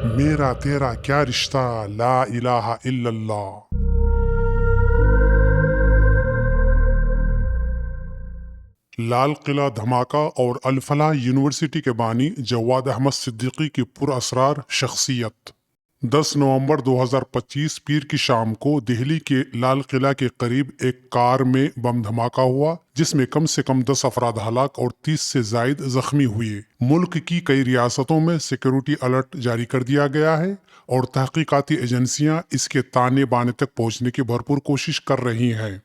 میرا تیرا کیا رشتہ لا الہ الا اللہ۔ لال قلعہ دھماکہ اور الفلاح یونیورسٹی کے بانی جواد احمد صدیقی کی پراسرار شخصیت۔ 10 نومبر 2025 پیر کی شام کو دہلی کے لال قلعہ کے قریب ایک کار میں بم دھماکہ ہوا جس میں کم سے کم 10 افراد ہلاک اور 30 سے زائد زخمی ہوئے۔ ملک کی کئی ریاستوں میں سیکیورٹی الرٹ جاری کر دیا گیا ہے اور تحقیقاتی ایجنسیاں اس کے تانے بانے تک پہنچنے کی بھرپور کوشش کر رہی ہیں۔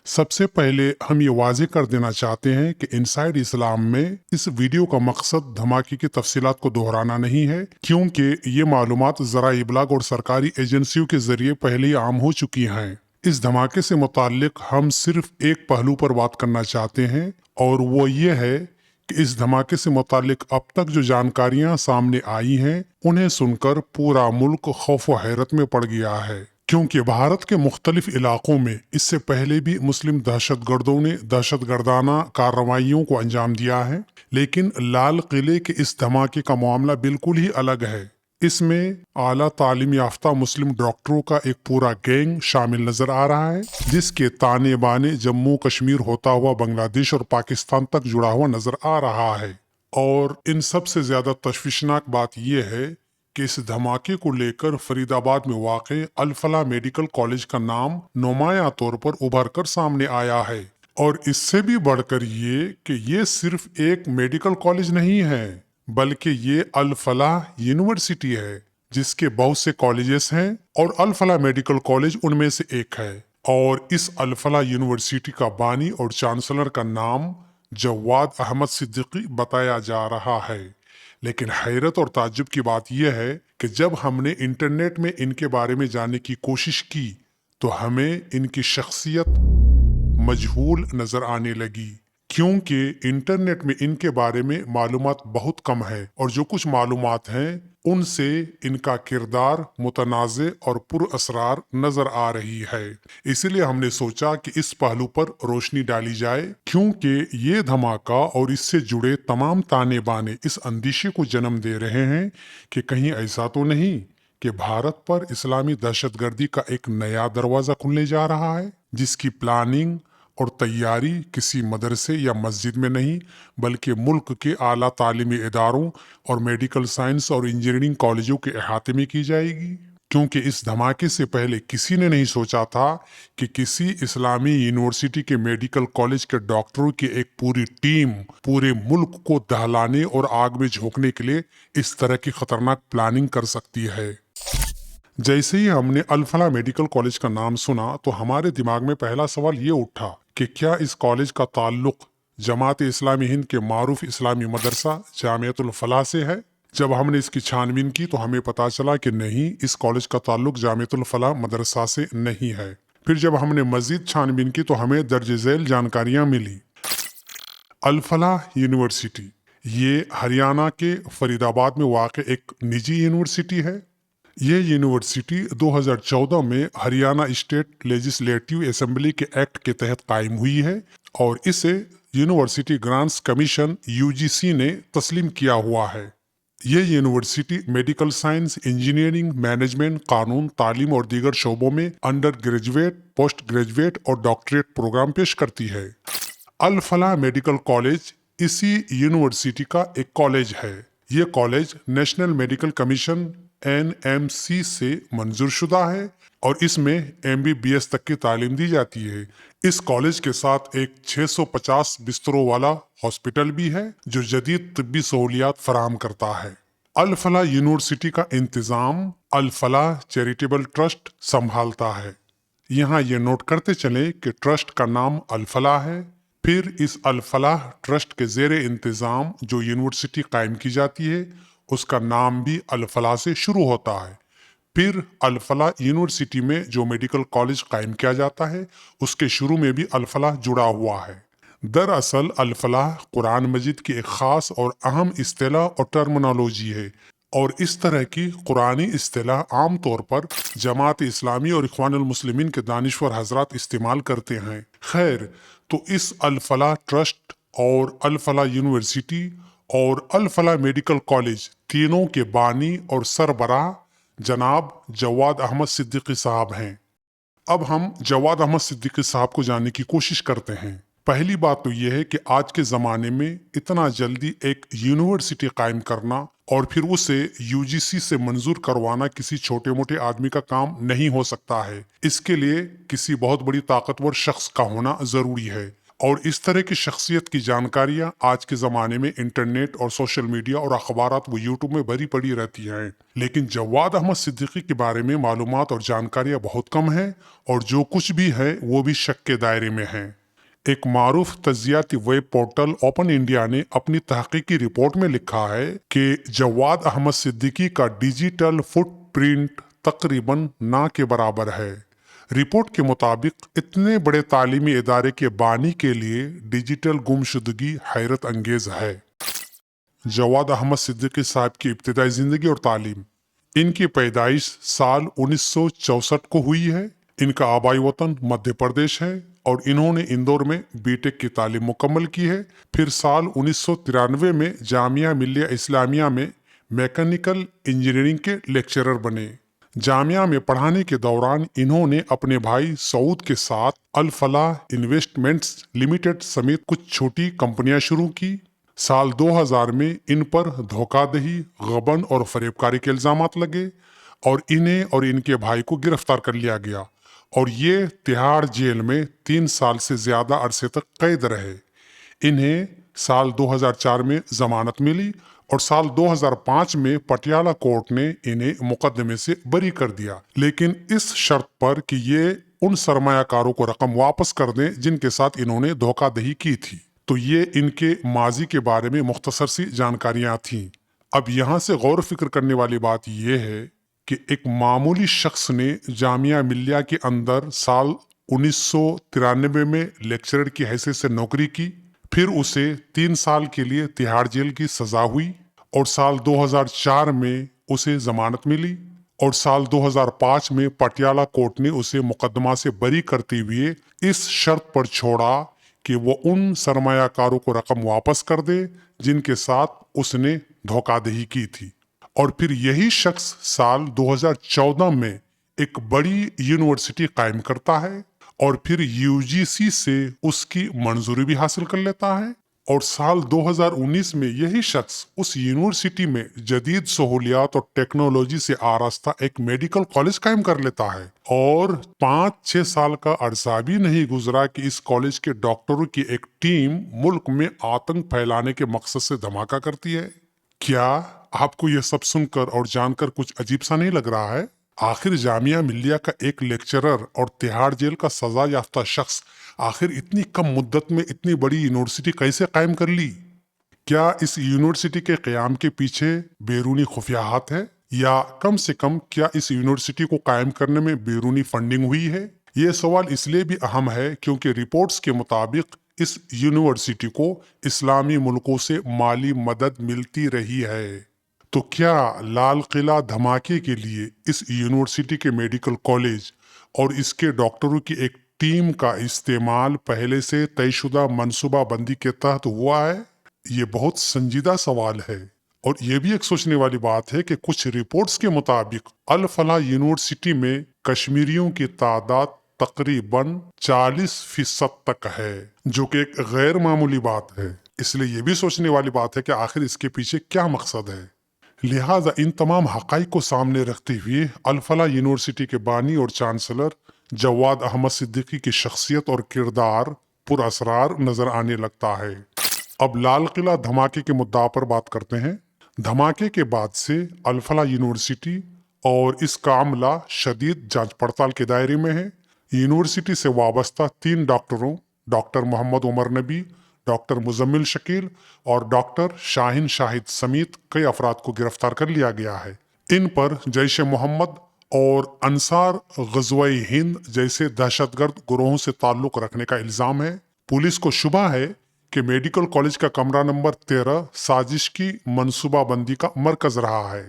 سب سے پہلے ہم یہ واضح کر دینا چاہتے ہیں کہ انسائیڈ اسلام میں اس ویڈیو کا مقصد دھماکے کی تفصیلات کو دہرانا نہیں ہے، کیونکہ یہ معلومات ذرائع ابلاغ اور سرکاری ایجنسیوں کے ذریعے پہلے ہی عام ہو چکی ہیں۔ اس دھماکے سے متعلق ہم صرف ایک پہلو پر بات کرنا چاہتے ہیں اور وہ یہ ہے کہ اس دھماکے سے متعلق اب تک جو جانکاریاں سامنے آئی ہیں انہیں سن کر پورا ملک خوف و حیرت میں پڑ گیا ہے، کیونکہ بھارت کے مختلف علاقوں میں اس سے پہلے بھی مسلم دہشت گردوں نے دہشت گردانہ کارروائیوں کو انجام دیا ہے، لیکن لال قلعے کے اس دھماکے کا معاملہ بالکل ہی الگ ہے۔ اس میں اعلیٰ تعلیم یافتہ مسلم ڈاکٹروں کا ایک پورا گینگ شامل نظر آ رہا ہے جس کے تانے بانے جموں کشمیر ہوتا ہوا بنگلہ دیش اور پاکستان تک جڑا ہوا نظر آ رہا ہے۔ اور ان سب سے زیادہ تشویشناک بات یہ ہے کہ اس دھماکے کو لے کر فرید آباد میں واقع الفلاح میڈیکل کالج کا نام نمایاں طور پر ابھر کر سامنے آیا ہے، اور اس سے بھی بڑھ کر یہ کہ یہ صرف ایک میڈیکل کالج نہیں ہے بلکہ یہ الفلاح یونیورسٹی ہے جس کے بہت سے کالجز ہیں اور الفلاح میڈیکل کالج ان میں سے ایک ہے، اور اس الفلاح یونیورسٹی کا بانی اور چانسلر کا نام جواد احمد صدیقی بتایا جا رہا ہے۔ لیکن حیرت اور تعجب کی بات یہ ہے کہ جب ہم نے انٹرنیٹ میں ان کے بارے میں جاننے کی کوشش کی تو ہمیں ان کی شخصیت مجہول نظر آنے لگی، کیونکہ انٹرنیٹ میں ان کے بارے میں معلومات بہت کم ہے اور جو کچھ معلومات ہیں ان سے ان کا کردار متنازع اور پر اسرار نظر آ رہی ہے۔ اسی لیے ہم نے سوچا کہ اس پہلو پر روشنی ڈالی جائے، کیونکہ یہ دھماکہ اور اس سے جڑے تمام تانے بانے اس اندیشے کو جنم دے رہے ہیں کہ کہیں ایسا تو نہیں کہ بھارت پر اسلامی دہشت گردی کا ایک نیا دروازہ کھلنے جا رہا ہے جس کی پلاننگ اور تیاری کسی مدرسے یا مسجد میں نہیں بلکہ ملک کے اعلیٰ تعلیمی اداروں اور میڈیکل سائنس اور انجینئرنگ کالجوں کے احاطے میں کی جائے گی، کیونکہ اس دھماکے سے پہلے کسی نے نہیں سوچا تھا کہ کسی اسلامی یونیورسٹی کے میڈیکل کالج کے ڈاکٹروں کی ایک پوری ٹیم پورے ملک کو دہلانے اور آگ میں جھونکنے کے لیے اس طرح کی خطرناک پلاننگ کر سکتی ہے۔ جیسے ہی ہم نے الفلاح میڈیکل کالج کا نام سنا تو ہمارے دماغ میں پہلا سوال یہ اٹھا کہ کیا اس کالج کا تعلق جماعت اسلامی ہند کے معروف اسلامی مدرسہ جامعۃ الفلاح سے ہے؟ جب ہم نے اس کی چھان بین کی تو ہمیں پتا چلا کہ نہیں، اس کالج کا تعلق جامعۃ الفلاح مدرسہ سے نہیں ہے۔ پھر جب ہم نے مزید چھان بین کی تو ہمیں درج ذیل جانکاریاں ملی۔ الفلاح یونیورسٹی یہ ہریانہ کے فرید آباد میں واقع ایک نجی یونیورسٹی ہے۔ یہ یونیورسٹی 2014 میں ہریانہ اسٹیٹ لیجسلیٹیو اسمبلی کے ایکٹ کے تحت قائم ہوئی ہے اور اسے یونیورسٹی گرانٹس کمیشن UGC نے تسلیم کیا ہوا ہے۔ یہ university medical science, engineering, management, قانون، تعلیم اور دیگر شعبوں میں انڈر گریجویٹ، پوسٹ گریجویٹ اور ڈاکٹریٹ پروگرام پیش کرتی ہے۔ الفلاح میڈیکل کالج اسی یونیورسٹی کا ایک کالج ہے۔ یہ college national medical commission NMC سے منظور شدہ ہے اور اس میں MBBS تک کی تعلیم دی جاتی ہے۔ اس کالج کے ساتھ ایک 650 بستروں والا ہاسپٹل بھی ہے جو جدید طبی سہولیات فراہم کرتا ہے۔ الفلاح یونیورسٹی کا انتظام الفلاح چیریٹیبل ٹرسٹ سنبھالتا ہے۔ یہاں یہ نوٹ کرتے چلیں کہ ٹرسٹ کا نام الفلاح ہے، پھر اس الفلاح ٹرسٹ کے زیر انتظام جو یونیورسٹی قائم کی جاتی ہے اس کا نام بھی الفلاح سے شروع ہوتا ہے، پھر الفلاح یونیورسٹی میں جو میڈیکل کالج قائم کیا جاتا ہے اس کے شروع میں بھی الفلاح جڑا ہوا ہے۔ دراصل الفلاح قرآن مجید کی ایک خاص اور اہم اصطلاح اور ٹرمنالوجی ہے، اور اس طرح کی قرآنی اصطلاح عام طور پر جماعت اسلامی اور اخوان المسلمین کے دانشور حضرات استعمال کرتے ہیں۔ خیر، تو اس الفلاح ٹرسٹ اور الفلاح یونیورسٹی اور الفلاح میڈیکل کالج تینوں کے بانی اور سربراہ جناب جواد احمد صدیقی صاحب ہیں۔ اب ہم جواد احمد صدیقی صاحب کو جاننے کی کوشش کرتے ہیں۔ پہلی بات تو یہ ہے کہ آج کے زمانے میں اتنا جلدی ایک یونیورسٹی قائم کرنا اور پھر اسے UGC سے منظور کروانا کسی چھوٹے موٹے آدمی کا کام نہیں ہو سکتا ہے۔ اس کے لیے کسی بہت بڑی طاقتور شخص کا ہونا ضروری ہے، اور اس طرح کی شخصیت کی جانکاریاں آج کے زمانے میں انٹرنیٹ اور سوشل میڈیا اور اخبارات و یوٹیوب میں بھری پڑی رہتی ہیں، لیکن جواد احمد صدیقی کے بارے میں معلومات اور جانکاریاں بہت کم ہیں، اور جو کچھ بھی ہے وہ بھی شک کے دائرے میں ہیں۔ ایک معروف تجزیاتی ویب پورٹل اوپن انڈیا نے اپنی تحقیقی رپورٹ میں لکھا ہے کہ جواد احمد صدیقی کا ڈیجیٹل فٹ پرنٹ تقریباً نہ کے برابر ہے۔ رپورٹ کے مطابق اتنے بڑے تعلیمی ادارے کے بانی کے لیے ڈیجیٹل گمشدگی حیرت انگیز ہے۔ جواد احمد صدیقی صاحب کی ابتدائی زندگی اور تعلیم۔ ان کی پیدائش سال 1964 کو ہوئی ہے۔ ان کا آبائی وطن مدھیہ پردیش ہے اور انہوں نے اندور میں BTech کی تعلیم مکمل کی ہے۔ پھر سال 1993 میں جامعہ ملیہ اسلامیہ میں میکینیکل انجینئرنگ کے لیکچرر بنے۔ جامعہ میں پڑھانے کے دوران انہوں نے اپنے بھائی سعود کے ساتھ الفلاح انویسٹمنٹس لمیٹڈ سمیت کچھ چھوٹی کمپنیاں شروع کی۔ سال 2000 میں ان پر دھوکہ دہی، غبن اور فریب کاری کے الزامات لگے اور انہیں اور ان کے بھائی کو گرفتار کر لیا گیا، اور یہ تہاڑ جیل میں 3 سال سے زیادہ عرصے تک قید رہے۔ انہیں سال 2004 میں ضمانت ملی اور سال 2005 میں پٹیالہ کورٹ نے انہیں مقدمے سے بری کر دیا، لیکن اس شرط پر کہ یہ ان سرمایہ کاروں کو رقم واپس کر دیں جن کے ساتھ انہوں نے دھوکہ دہی کی تھی۔ تو یہ ان کے ماضی کے بارے میں مختصر سی جانکاریاں تھیں۔ اب یہاں سے غور و فکر کرنے والی بات یہ ہے کہ ایک معمولی شخص نے جامعہ ملیہ کے اندر سال 1993 میں لیکچرر کی حیثیت سے نوکری کی، پھر اسے 3 سال کے لیے تہاڑ جیل کی سزا ہوئی، اور سال 2004 میں اسے ضمانت ملی، اور سال 2005 میں پٹیالہ کورٹ نے اسے مقدمہ سے بری کرتے ہوئے اس شرط پر چھوڑا کہ وہ ان سرمایہ کاروں کو رقم واپس کر دے جن کے ساتھ اس نے دھوکہ دہی کی تھی۔ اور پھر یہی شخص سال 2014 میں ایک بڑی یونیورسٹی قائم کرتا ہے، اور پھر UGC سے اس کی منظوری بھی حاصل کر لیتا ہے، اور سال 2019 میں یہی شخص اس یونیورسٹی میں جدید سہولیات اور ٹیکنالوجی سے آراستہ ایک میڈیکل کالج قائم کر لیتا ہے، اور 5-6 سال کا عرصہ بھی نہیں گزرا کہ اس کالج کے ڈاکٹروں کی ایک ٹیم ملک میں آتنک پھیلانے کے مقصد سے دھماکہ کرتی ہے۔ کیا آپ کو یہ سب سن کر اور جان کر کچھ عجیب سا نہیں لگ رہا ہے؟ آخر جامعہ ملیہ کا ایک لیکچرر اور تہاڑ جیل کا سزا یافتہ شخص آخر اتنی کم مدت میں اتنی بڑی یونیورسٹی کیسے قائم کر لی؟ کیا اس یونیورسٹی کے قیام کے پیچھے بیرونی خفیہ ہاتھ ہے، یا کم سے کم کیا اس یونیورسٹی کو قائم کرنے میں بیرونی فنڈنگ ہوئی ہے؟ یہ سوال اس لیے بھی اہم ہے کیونکہ رپورٹس کے مطابق اس یونیورسٹی کو اسلامی ملکوں سے مالی مدد ملتی رہی ہے۔ تو کیا لال قلعہ دھماکے کے لیے اس یونیورسٹی کے میڈیکل کالج اور اس کے ڈاکٹروں کی ایک ٹیم کا استعمال پہلے سے طے شدہ منصوبہ بندی کے تحت ہوا ہے؟ یہ بہت سنجیدہ سوال ہے، اور یہ بھی ایک سوچنے والی بات ہے کہ کچھ رپورٹس کے مطابق الفلاح یونیورسٹی میں کشمیریوں کی تعداد تقریباً 40% تک ہے، جو کہ ایک غیر معمولی بات ہے۔ اس لیے یہ بھی سوچنے والی بات ہے کہ آخر اس کے پیچھے کیا مقصد ہے۔ لہٰذا ان تمام حقائق کو سامنے رکھتے ہوئے الفلاح یونیورسٹی کے بانی اور چانسلر جواد احمد صدیقی کی شخصیت اور کردار پر اسرار نظر آنے لگتا ہے۔ اب لال قلعہ دھماکے کے مدعا پر بات کرتے ہیں۔ دھماکے کے بعد سے الفلاح یونیورسٹی اور اس کا عملہ شدید جانچ پڑتال کے دائرے میں ہے۔ یونیورسٹی سے وابستہ 3 ڈاکٹروں، ڈاکٹر محمد عمر نبی، ڈاکٹر مزمل شکیل اور ڈاکٹر شاہین شاہد سمیت کئی افراد کو گرفتار کر لیا گیا ہے۔ ان پر جیش محمد اور انصار غزوہ ہند جیسے دہشت گرد گروہوں سے تعلق رکھنے کا الزام ہے۔ پولیس کو شبہ ہے کہ میڈیکل کالج کا کمرہ نمبر 13 سازش کی منصوبہ بندی کا مرکز رہا ہے۔